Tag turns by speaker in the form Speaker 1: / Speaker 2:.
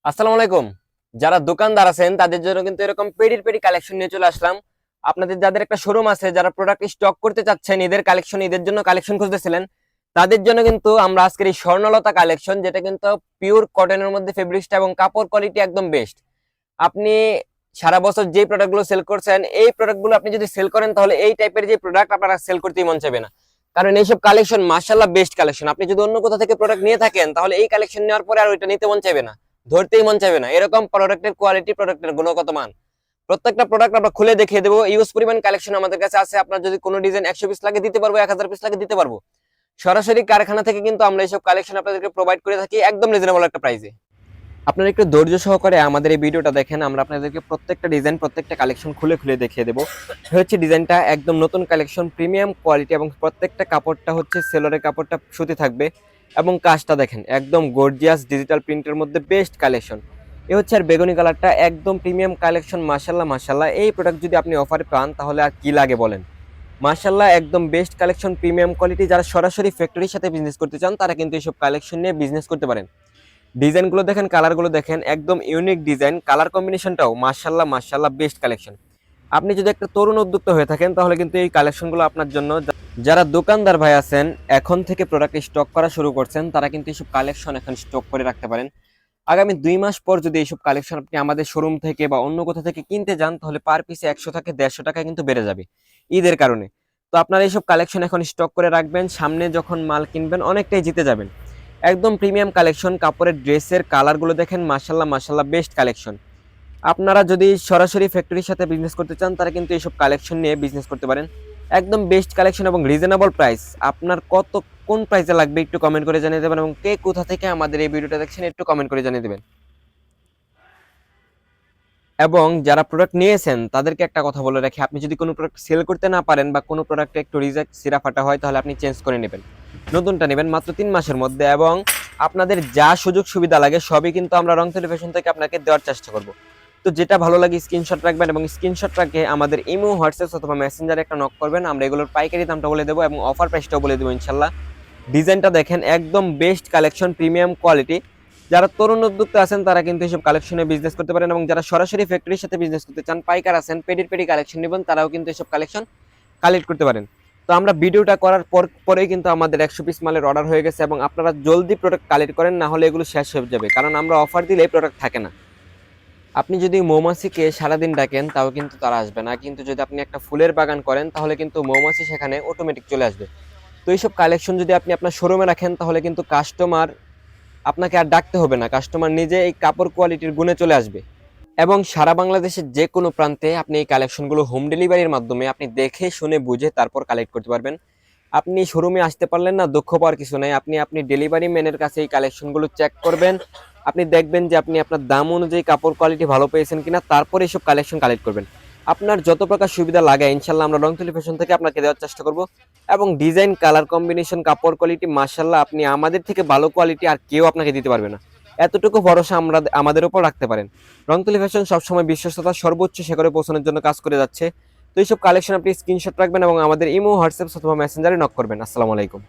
Speaker 1: আসসালামু আলাইকুম। যারা দোকানদার আছেন তাদের জন্য কিন্তু এরকম পেডির পেডি কালেকশন নিয়ে চলে আসলাম। আপনাদের যাদের একটা শোরুম আছে, যারা প্রোডাক্ট স্টক করতে চাচ্ছেন, ঈদের কালেকশন, ঈদের জন্য কালেকশন খুঁজতেছিলেন, তাদের জন্য কিন্তু আমরা আজকের এই স্বর্ণলতা কালেকশন, যেটা কিন্তু পিওর কটনের মধ্যে ফেব্রিক্সটা এবং কাপড় কোয়ালিটি একদম বেস্ট। আপনি সারা বছর যে প্রোডাক্টগুলো সেল করছেন, এই প্রোডাক্টগুলো আপনি যদি সেল করেন তাহলে এই টাইপের যে প্রোডাক্ট আপনারা সেল করতেই মন চাইবে না। কারণ এইসব কালেকশন মাশাআল্লাহ বেস্ট কালেকশন। আপনি যদি অন্য কোথা থেকে প্রোডাক্ট নিয়ে থাকেন তাহলে এই কালেকশন নেওয়ার পরে আর ওইটা নিতে মন চাইবে না, ধরতেই মন চাইবে না। এরকম প্রোডাক্টের কোয়ালিটি, প্রোডাক্টের গুণগত মান, প্রত্যেকটা প্রোডাক্ট আমরা খুলে দেখিয়ে দেবো। ইউজ পরিমাণ কালেকশন আমাদের কাছে আছে। আপনার যদি কোনো ডিজাইন 100 পিস লাগে দিতে পারবো, 1000 পিস লাগে দিতে পারবো। সরাসরি কারখানা থেকে কিন্তু আমরা এইসব কালেকশন আপনাদেরকে প্রোভাইড করে থাকি একদম রিজনেবল একটা প্রাইসে। আপনারা একটু ধৈর্য সহকারে আমাদের এই ভিডিওটা দেখেন। আমরা আপনাদেরকে প্রত্যেকটা ডিজাইন, প্রত্যেকটা কালেকশন খুলে খুলে দেখিয়ে দেবো। হচ্ছে ডিজাইনটা একদম নতুন কালেকশন, প্রিমিয়াম কোয়ালিটি, এবং প্রত্যেকটা কাপড়টা হচ্ছে সেলরের কাপড়টা সুতি থাকবে। এবং কাজটা দেখেন একদম গর্জিয়াস ডিজিটাল প্রিন্টের মধ্যে বেস্ট কালেকশন। এ হচ্ছে আর বেগুনি কালারটা একদম প্রিমিয়াম কালেকশন। মাশাল্লাহ মাশাল্লাহ, এই প্রোডাক্ট যদি আপনি অফারে পান তাহলে আর কি লাগে বলেন। মাশাল্লাহ একদম বেস্ট কালেকশন, প্রিমিয়াম কোয়ালিটি। যারা সরাসরি ফ্যাক্টরির সাথে বিজনেস করতে চান তারা কিন্তু এইসব কালেকশন নিয়ে বিজনেস করতে পারেন। ডিজাইনগুলো দেখেন, কালারগুলো দেখেন, একদম ইউনিক ডিজাইন, কালার কম্বিনেশনটাও মাশাল্লাহ মাশাল্লাহ বেস্ট কালেকশন। আপনি যদি একটা তরুণ উদ্যোক্তা হয়ে থাকেন তাহলে কিন্তু এই কালেকশনগুলো আপনার জন্য। যারা দোকানদার ভাই আছেন, এখন থেকে প্রোডাক্ট স্টক করা শুরু করছেন, তারা কিন্তু এইসব কালেকশন এখন স্টক করে রাখতে পারেন। আগামী 2 মাস পর যদি এইসব কালেকশন আপনি আমাদের শোরুম থেকে বা অন্য কোথা থেকে কিনতে যান তাহলে পার পিসে 100 থেকে 150 টাকা কিন্তু বেড়ে যাবে ঈদের কারণে। তো আপনারা এইসব কালেকশন এখন স্টক করে রাখবেন, সামনে যখন মাল কিনবেন অনেকটাই জিতে যাবেন। একদম প্রিমিয়াম কালেকশন, কাপড়ের ড্রেসের কালারগুলো দেখেন মাশাল্লাহ মাশাল্লাহ বেস্ট কালেকশন। আপনারা যদি সরাসরি ফ্যাক্টরির সাথে বিজনেস করতে চান তারা কিন্তু এইসব কালেকশন নিয়ে বিজনেস করতে পারেন। একদম বেস্ট কালেকশন এবং রিজনেবল প্রাইস। আপনার কোন প্রাইসে লাগবে একটু কমেন্ট করে জানিয়ে দেবেন, এবং কে কোথা থেকে আমাদের এই ভিডিওটা দেখছেন একটু কমেন্ট করে জানিয়ে দেবেন। এবং যারা প্রোডাক্ট নিয়েছেন তাদেরকে একটা কথা বলে রাখি, আপনি যদি কোনো প্রোডাক্ট সেল করতে না পারেন বা কোনো প্রোডাক্টে একটু রিজেক্ট সিরা ফাটা হয় তাহলে আপনি চেঞ্জ করে নেবেন, নতুনটা নেবেন মাত্র 3 মাসের মধ্যে। এবং আপনাদের যা সুযোগ সুবিধা লাগে সবই কিন্তু আমরা রংতুলি ফ্যাশন থেকে আপনাকে দেওয়ার চেষ্টা করব। তো যেটা ভালো লাগে স্ক্রিনশট রাখবেন, এবং স্ক্রিনশট রাখে আমাদের ইমো, হোয়াটসঅ্যাপ অথবা মেসেঞ্জারে একটা নক করবেন। আমরা এগুলোর পাইকারি দামটা বলে দেবো এবং অফার প্রাইসটাও বলে দেবো ইনশাল্লাহ। ডিজাইনটা দেখেন একদম বেস্ট কালেকশন, প্রিমিয়াম কোয়ালিটি। যারা তরুণ উদ্যোক্তা আছেন তারা কিন্তু এইসব কালেকশনে বিজনেস করতে পারেন, এবং যারা সরাসরি ফ্যাক্টরির সাথে বিজনেস করতে চান, পাইকার আছেন, পেডির পেডি কালেকশন নেবেন, তারাও কিন্তু এইসব কালেকশন কালেক্ট করতে পারেন। তো আমরা ভিডিওটা করার পরেই কিন্তু আমাদের 100 পিস মালের অর্ডার হয়ে গেছে, এবং আপনারা জলদি প্রোডাক্ট কালেক্ট করেন, না হলে এগুলো শেষ হয়ে যাবে, কারণ আমরা অফার দিলে এই প্রোডাক্ট থাকে না। আপনি যদি মৌমাছিকে সারাদিন ডাকেন তাও কিন্তু তারা আসবে না, কিন্তু যদি আপনি একটা ফুলের বাগান করেন তাহলে কিন্তু মৌমাছি সেখানে অটোমেটিক চলে আসবে। তো এইসব কালেকশন যদি আপনি আপনার শোরুমে রাখেন তাহলে কিন্তু কাস্টমার আপনাকে আর ডাকতে হবে না, কাস্টমার নিজে এই কাপড় কোয়ালিটির গুণে চলে আসবে। এবং সারা বাংলাদেশের যে কোনো প্রান্তে আপনি এই কালেকশনগুলো হোম ডেলিভারির মাধ্যমে আপনি দেখে শুনে বুঝে তারপর কালেক্ট করতে পারবেন। আপনি শোরুমে আসতে পারলেন না, দুঃখ পাওয়ার কিছু নাই। আপনি ডেলিভারি ম্যানের কাছে এই কালেকশনগুলো চেক করবেন, আপনি দেখবেন যে আপনি আপনার দাম অনুযায়ী কাপড় কোয়ালিটি ভালো পেয়েছেন কিনা, তারপরে এইসব কালেকশন কালেক্ট করবেন। আপনার যত প্রকার সুবিধা লাগে ইনশাল্লাহ আমরা রংতুলি ফ্যাশন থেকে আপনাকে দেওয়ার চেষ্টা করব। এবং ডিজাইন, কালার কম্বিনেশন, কাপড় কোয়ালিটি মাশাল্লাহ আপনি আমাদের থেকে ভালো কোয়ালিটি আর কেউ আপনাকে দিতে পারবে না, এতটুকু ভরসা আমরা আমাদের উপর রাখতে পারেন। রংতুলি ফ্যাশন সবসময় বিশ্বস্ততা সর্বোচ্চ শিখরে পৌঁছানোর জন্য কাজ করে যাচ্ছে। তো এইসব কালেকশন আপনি স্ক্রিনশট রাখবেন এবং আমাদের ইমো, হোয়াটসঅ্যাপ অথবা মেসেঞ্জারে নক করবেন। আসসালামু আলাইকুম।